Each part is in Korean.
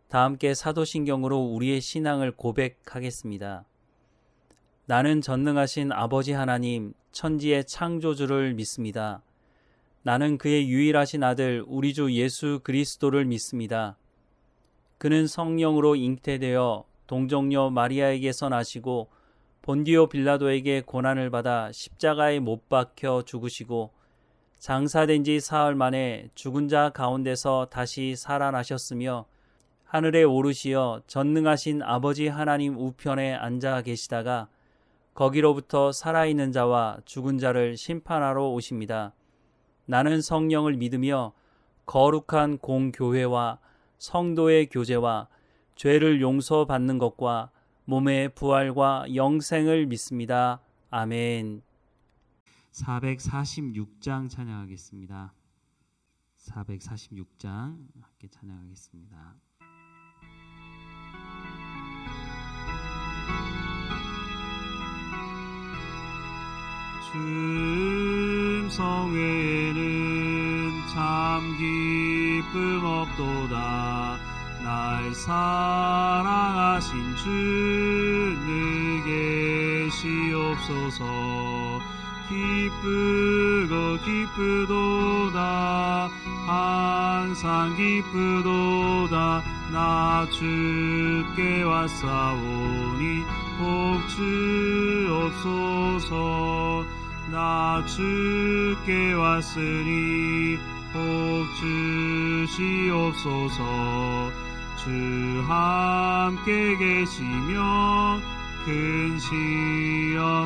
다 함께 사도신경으로 우리의 신앙을 고백하겠습니다. 나는 전능하신 아버지 하나님, 천지의 창조주를 믿습니다. 나는 그의 유일하신 아들 우리 주 예수 그리스도를 믿습니다. 그는 성령으로 잉태되어 동정녀 마리아에게서 나시고 본디오 빌라도에게 고난을 받아 십자가에 못 박혀 죽으시고 장사된 지 사흘 만에 죽은 자 가운데서 다시 살아나셨으며 하늘에 오르시어 전능하신 아버지 하나님 우편에 앉아 계시다가 거기로부터 살아있는 자와 죽은 자를 심판하러 오십니다. 나는 성령을 믿으며 거룩한 공교회와 성도의 교제와 죄를 용서받는 것과 몸의 부활과 영생을 믿습니다. 아멘. 446장 찬양하겠습니다. 446장 함께 찬양하겠습니다. 성회에는 참 기쁨 없도다. 날 사랑하신 주 늘 계시옵소서. 기쁘고 기쁘도다. 항상 기쁘도다. 나 주께 왔사오니 복 주옵소서. 나 주께 왔으니 복 주시옵소서. 주 함께 계시며 큰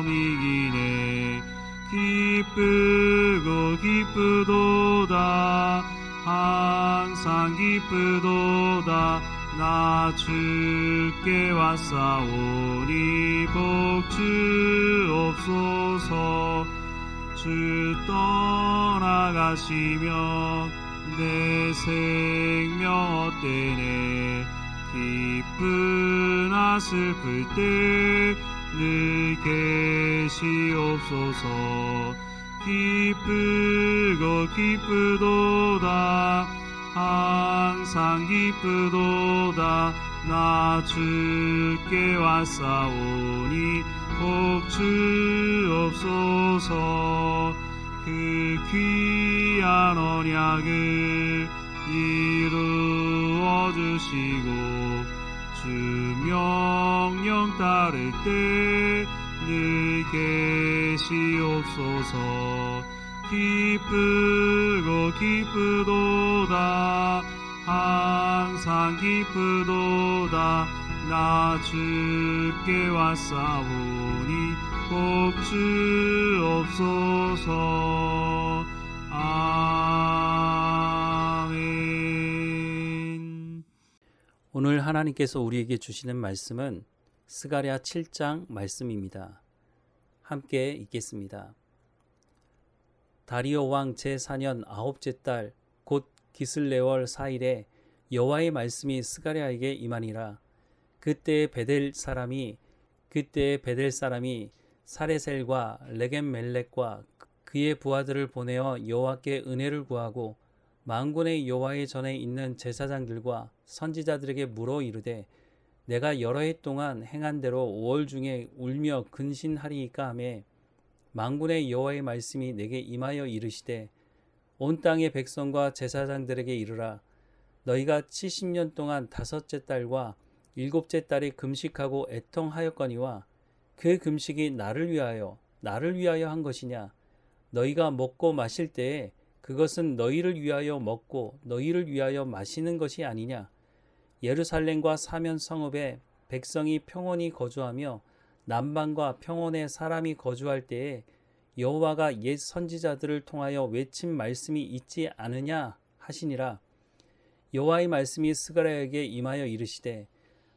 시험이기네. 기쁘고 기쁘도다. 항상 기쁘도다. 나 주께 왔사오니 복 주옵소서. 주 떠나가시며 내 생명 헛되네. 기쁘나 슬플 때 늘 계시옵소서. 기쁘고 기쁘도다. 항상 기쁘도다. 나 주께 왔사오니 복 주옵소서. 그 귀한 언약을 이루어 주시고 주 명령 따를 때 늘 계시옵소서. 기쁘고 기쁘도다. 항상 기쁘도다. 나 주께 왔사오니 복 주옵소서. 아멘. 오늘 하나님께서 우리에게 주시는 말씀은 스가랴 7장 말씀입니다. 함께 읽겠습니다. 다리오 왕 제4년 9째 달 곧 기슬레월 4일에 여호와의 말씀이 스가랴에게 임하니라. 그때에 베델 사람이 사레셀과 레겜멜렉과 그의 부하들을 보내어 여호와께 은혜를 구하고 만군의 여호와의 전에 있는 제사장들과 선지자들에게 물어 이르되 내가 여러 해 동안 행한 대로 5월 중에 울며 근신하리이까 하매 만군의 여호와의 말씀이 내게 임하여 이르시되 온 땅의 백성과 제사장들에게 이르라. 너희가 70년 동안 5째 달과 7째 달에 금식하고 애통하였거니와 그 금식이 나를 위하여 한 것이냐. 너희가 먹고 마실 때에 그것은 너희를 위하여 먹고 너희를 위하여 마시는 것이 아니냐. 예루살렘과 사면 성읍에 백성이 평온히 거주하며 남방과 평원에 사람이 거주할 때에 여호와가 옛 선지자들을 통하여 외친 말씀이 있지 않으냐 하시니라. 여호와의 말씀이 스가랴에게 임하여 이르시되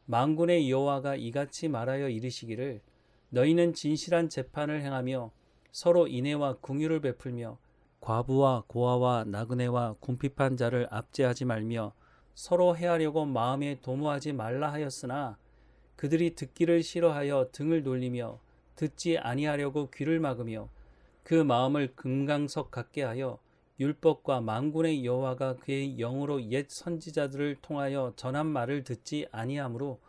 만군의 여호와가 이같이 말하여 이르시기를 너희는 진실한 재판을 행하며 서로 인애와 긍휼을 베풀며 과부와 고아와 나그네와 궁핍한 자를 압제하지 말며 서로 해하려고 마음에 도모하지 말라 하였으나 그들이 듣기를 싫어하여 등을 돌리며 듣지 아니하려고 귀를 막으며 그 마음을 금강석 같게 하여 율법과 만군의 여호와가 그의 영으로 옛 선지자들을 통하여 전한 말을 듣지 아니하므로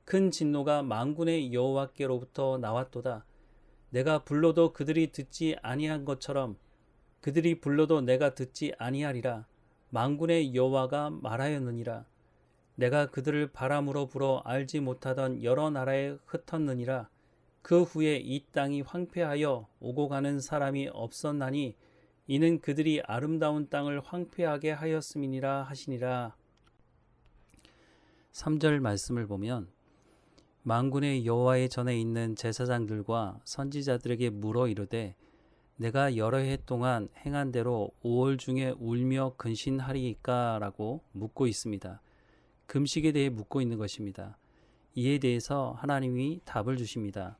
큰 진노가 만군의 여호와께로부터 나왔도다. 내가 불러도 그들이 듣지 아니한 것처럼 그들이 불러도 내가 듣지 아니하리라. 만군의 여호와가 말하였느니라. 내가 그들을 바람으로 불어 알지 못하던 여러 나라에 흩었느니라. 그 후에 이 땅이 황폐하여 오고 가는 사람이 없었나니 이는 그들이 아름다운 땅을 황폐하게 하였음이니라 하시니라. 3절 말씀을 보면 만군의 여호와의 전에 있는 제사장들과 선지자들에게 물어 이르되 내가 여러 해 동안 행한 대로 5월 중에 울며 근신하리이까? 라고 묻고 있습니다. 금식에 대해 묻고 있는 것입니다. 이에 대해서 하나님이 답을 주십니다.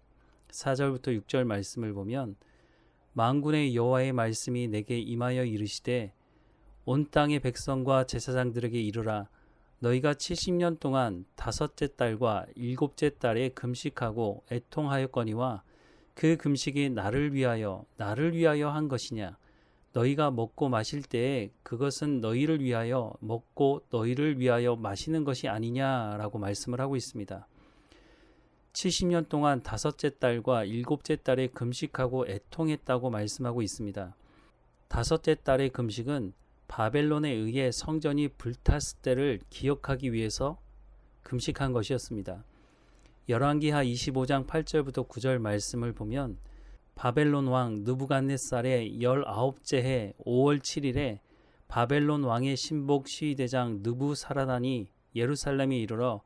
4절부터 6절 말씀을 보면 만군의 여호와의 말씀이 내게 임하여 이르시되 온 땅의 백성과 제사장들에게 이르라. 너희가 70년 동안 다섯째 달과 일곱째 달에 금식하고 애통하였거니와 그 금식이 나를 위하여 한 것이냐. 너희가 먹고 마실 때에 그것은 너희를 위하여 먹고 너희를 위하여 마시는 것이 아니냐라고 말씀을 하고 있습니다. 70년 동안 다섯째 달과 일곱째 달에 금식하고 애통했다고 말씀하고 있습니다. 다섯째 달의 금식은 바벨론에 의해 성전이 불탔을 때를 기억하기 위해서 금식한 것이었습니다. 열왕기하 25장 8절부터 9절 말씀을 보면 바벨론 왕 느부갓네살의 19째 해 5월 7일에 바벨론 왕의 신복 시위대장 느부사라단이 예루살렘에 이르러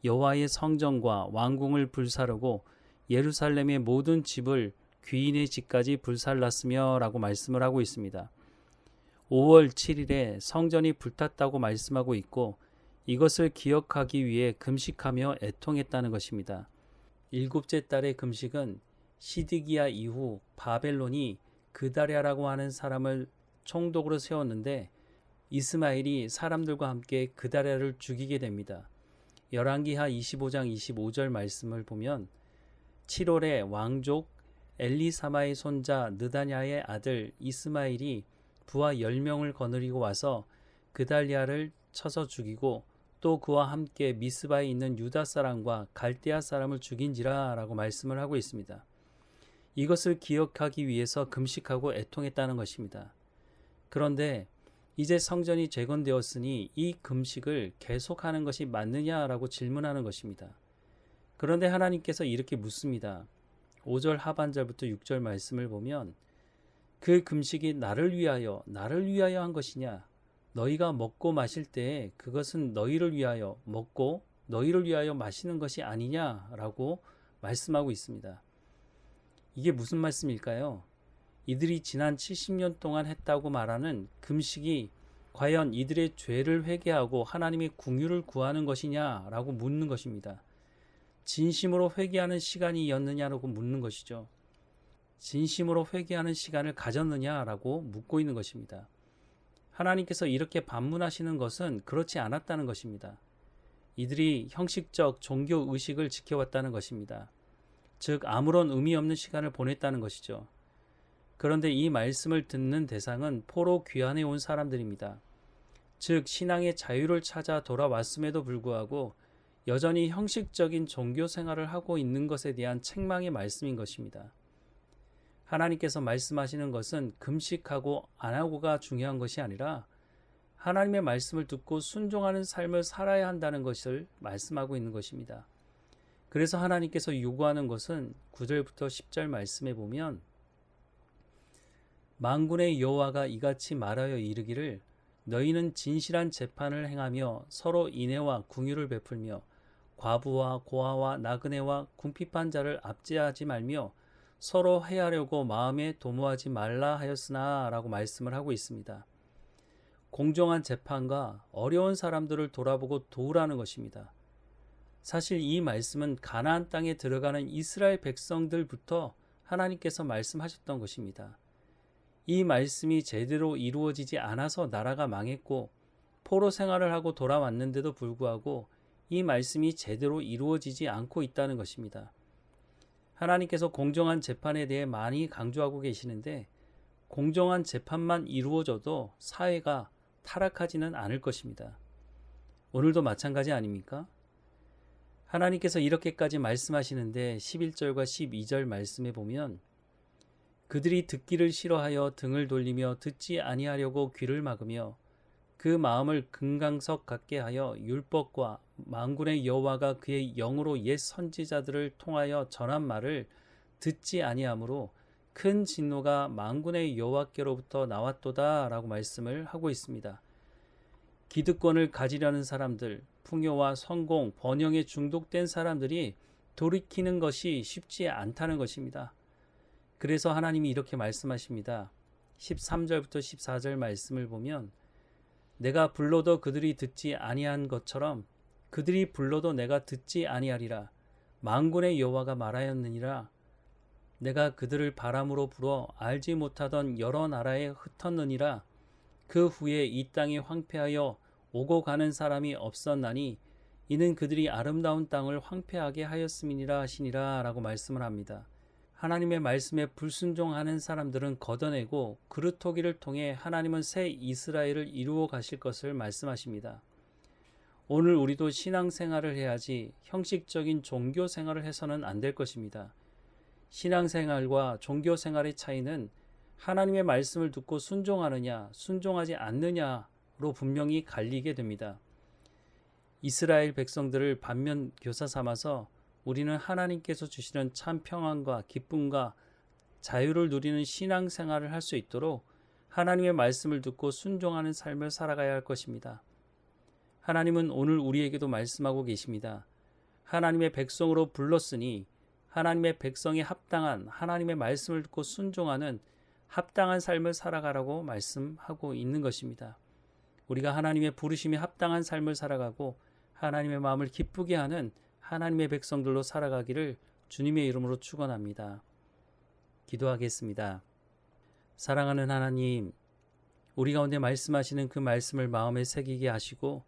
여호와의 성전과 왕궁을 불사르고 예루살렘의 모든 집을 귀인의 집까지 불살랐으며 라고 말씀을 하고 있습니다. 5월 7일에 성전이 불탔다고 말씀하고 있고 이것을 기억하기 위해 금식하며 애통했다는 것입니다. 일곱째 달의 금식은 시드기야 이후 바벨론이 그다랴라고 하는 사람을 총독으로 세웠는데 이스마엘이 사람들과 함께 그다랴를 죽이게 됩니다. 열왕기하 25장 25절 말씀을 보면 7월에 왕족 엘리사마의 손자 느다냐의 아들 이스마엘이 부하 10명을 거느리고 와서 그달랴를 쳐서 죽이고 또 그와 함께 미스바에 있는 유다 사람과 갈대아 사람을 죽인지라 라고 말씀을 하고 있습니다. 이것을 기억하기 위해서 금식하고 애통했다는 것입니다. 그런데 이제 성전이 재건되었으니 이 금식을 계속하는 것이 맞느냐라고 질문하는 것입니다. 그런데 하나님께서 이렇게 묻습니다. 5절 하반절부터 6절 말씀을 보면 그 금식이 나를 위하여 한 것이냐? 너희가 먹고 마실 때에 그것은 너희를 위하여 먹고 너희를 위하여 마시는 것이 아니냐라고 말씀하고 있습니다. 이게 무슨 말씀일까요? 이들이 지난 70년 동안 했다고 말하는 금식이 과연 이들의 죄를 회개하고 하나님의 긍휼을 구하는 것이냐라고 묻는 것입니다. 진심으로 회개하는 시간이었느냐라고 묻는 것이죠. 진심으로 회개하는 시간을 가졌느냐라고 묻고 있는 것입니다. 하나님께서 이렇게 반문하시는 것은 그렇지 않았다는 것입니다. 이들이 형식적 종교 의식을 지켜왔다는 것입니다. 즉 아무런 의미 없는 시간을 보냈다는 것이죠. 그런데 이 말씀을 듣는 대상은 포로 귀환해 온 사람들입니다. 즉 신앙의 자유를 찾아 돌아왔음에도 불구하고 여전히 형식적인 종교 생활을 하고 있는 것에 대한 책망의 말씀인 것입니다. 하나님께서 말씀하시는 것은 금식하고 안 하고가 중요한 것이 아니라 하나님의 말씀을 듣고 순종하는 삶을 살아야 한다는 것을 말씀하고 있는 것입니다. 그래서 하나님께서 요구하는 것은 9절부터 10절 말씀에 보면 만군의 여호와가 이같이 말하여 이르기를 너희는 진실한 재판을 행하며 서로 인애와 긍휼을 베풀며 과부와 고아와 나그네와 궁핍한 자를 압제하지 말며 서로 해하려고 마음에 도모하지 말라 하였으나 라고 말씀을 하고 있습니다. 공정한 재판과 어려운 사람들을 돌아보고 도우라는 것입니다. 사실 이 말씀은 가나안 땅에 들어가는 이스라엘 백성들부터 하나님께서 말씀하셨던 것입니다. 이 말씀이 제대로 이루어지지 않아서 나라가 망했고 포로 생활을 하고 돌아왔는데도 불구하고 이 말씀이 제대로 이루어지지 않고 있다는 것입니다. 하나님께서 공정한 재판에 대해 많이 강조하고 계시는데 공정한 재판만 이루어져도 사회가 타락하지는 않을 것입니다. 오늘도 마찬가지 아닙니까? 하나님께서 이렇게까지 말씀하시는데 11절과 12절 말씀에 보면 그들이 듣기를 싫어하여 등을 돌리며 듣지 아니하려고 귀를 막으며 그 마음을 금강석 같게 하여 율법과 만군의 여호와가 그의 영으로 옛 선지자들을 통하여 전한 말을 듣지 아니하므로 큰 진노가 만군의 여호와께로부터 나왔도다 라고 말씀을 하고 있습니다. 기득권을 가지려는 사람들, 풍요와 성공, 번영에 중독된 사람들이 돌이키는 것이 쉽지 않다는 것입니다. 그래서 하나님이 이렇게 말씀하십니다. 13절부터 14절 말씀을 보면 내가 불러도 그들이 듣지 아니한 것처럼 그들이 불러도 내가 듣지 아니하리라. 만군의 여호와가 말하였느니라. 내가 그들을 바람으로 불어 알지 못하던 여러 나라에 흩었느니라. 그 후에 이 땅이 황폐하여 오고 가는 사람이 없었나니 이는 그들이 아름다운 땅을 황폐하게 하였음이니라 하시니라 라고 말씀을 합니다. 하나님의 말씀에 불순종하는 사람들은 걷어내고 그루터기를 통해 하나님은 새 이스라엘을 이루어 가실 것을 말씀하십니다. 오늘 우리도 신앙생활을 해야지 형식적인 종교생활을 해서는 안 될 것입니다. 신앙생활과 종교생활의 차이는 하나님의 말씀을 듣고 순종하느냐 순종하지 않느냐로 분명히 갈리게 됩니다. 이스라엘 백성들을 반면 교사 삼아서 우리는 하나님께서 주시는 참 평안과 기쁨과 자유를 누리는 신앙생활을 할 수 있도록 하나님의 말씀을 듣고 순종하는 삶을 살아가야 할 것입니다. 하나님은 오늘 우리에게도 말씀하고 계십니다. 하나님의 백성으로 불렀으니 하나님의 백성이 합당한 하나님의 말씀을 듣고 순종하는 합당한 삶을 살아가라고 말씀하고 있는 것입니다. 우리가 하나님의 부르심에 합당한 삶을 살아가고 하나님의 마음을 기쁘게 하는 하나님의 백성들로 살아가기를 주님의 이름으로 축원합니다. 기도하겠습니다. 사랑하는 하나님, 우리 가운데 말씀하시는 그 말씀을 마음에 새기게 하시고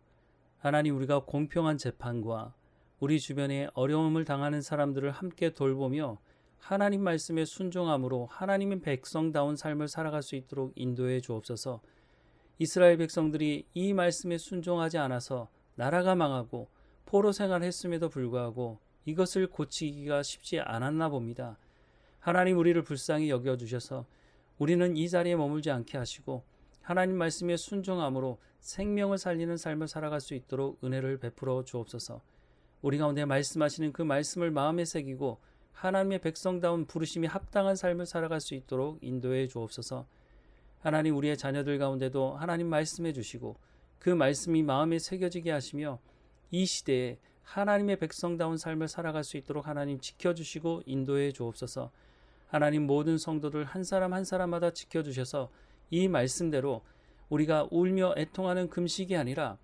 하나님 우리가 공평한 재판과 우리 주변에 어려움을 당하는 사람들을 함께 돌보며 하나님 말씀에 순종함으로 하나님의 백성다운 삶을 살아갈 수 있도록 인도해 주옵소서. 이스라엘 백성들이 이 말씀에 순종하지 않아서 나라가 망하고 포로 생활했음에도 불구하고 이것을 고치기가 쉽지 않았나 봅니다. 하나님 우리를 불쌍히 여겨주셔서 우리는 이 자리에 머물지 않게 하시고 하나님 말씀에 순종함으로 생명을 살리는 삶을 살아갈 수 있도록 은혜를 베풀어 주옵소서. 우리 가운데 말씀하시는 그 말씀을 마음에 새기고 하나님의 백성다운 부르심이 합당한 삶을 살아갈 수 있도록 인도해 주옵소서. 하나님 우리의 자녀들 가운데도 하나님 말씀해 주시고 그 말씀이 마음에 새겨지게 하시며 이 시대에 하나님의 백성다운 삶을 살아갈 수 있도록 하나님 지켜주시고 인도해 주옵소서. 하나님 모든 성도들 한 사람 한 사람마다 지켜주셔서 이 말씀대로 우리가 울며 애통하는 금식이 아니라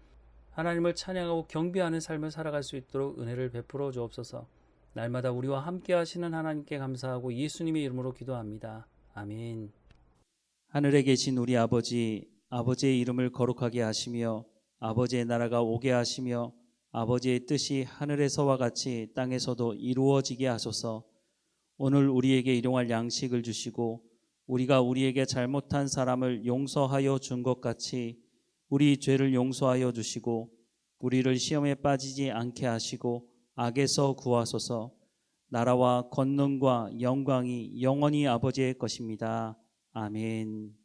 하나님을 찬양하고 경배하는 삶을 살아갈 수 있도록 은혜를 베풀어 주옵소서. 날마다 우리와 함께 하시는 하나님께 감사하고 예수님의 이름으로 기도합니다. 아멘. 하늘에 계신 우리 아버지, 아버지의 이름을 거룩하게 하시며 아버지의 나라가 오게 하시며 아버지의 뜻이 하늘에서와 같이 땅에서도 이루어지게 하소서. 오늘 우리에게 일용할 양식을 주시고 우리가 우리에게 잘못한 사람을 용서하여 준 것 같이 우리 죄를 용서하여 주시고 우리를 시험에 빠지지 않게 하시고 악에서 구하소서. 나라와 권능과 영광이 영원히 아버지의 것입니다. 아멘.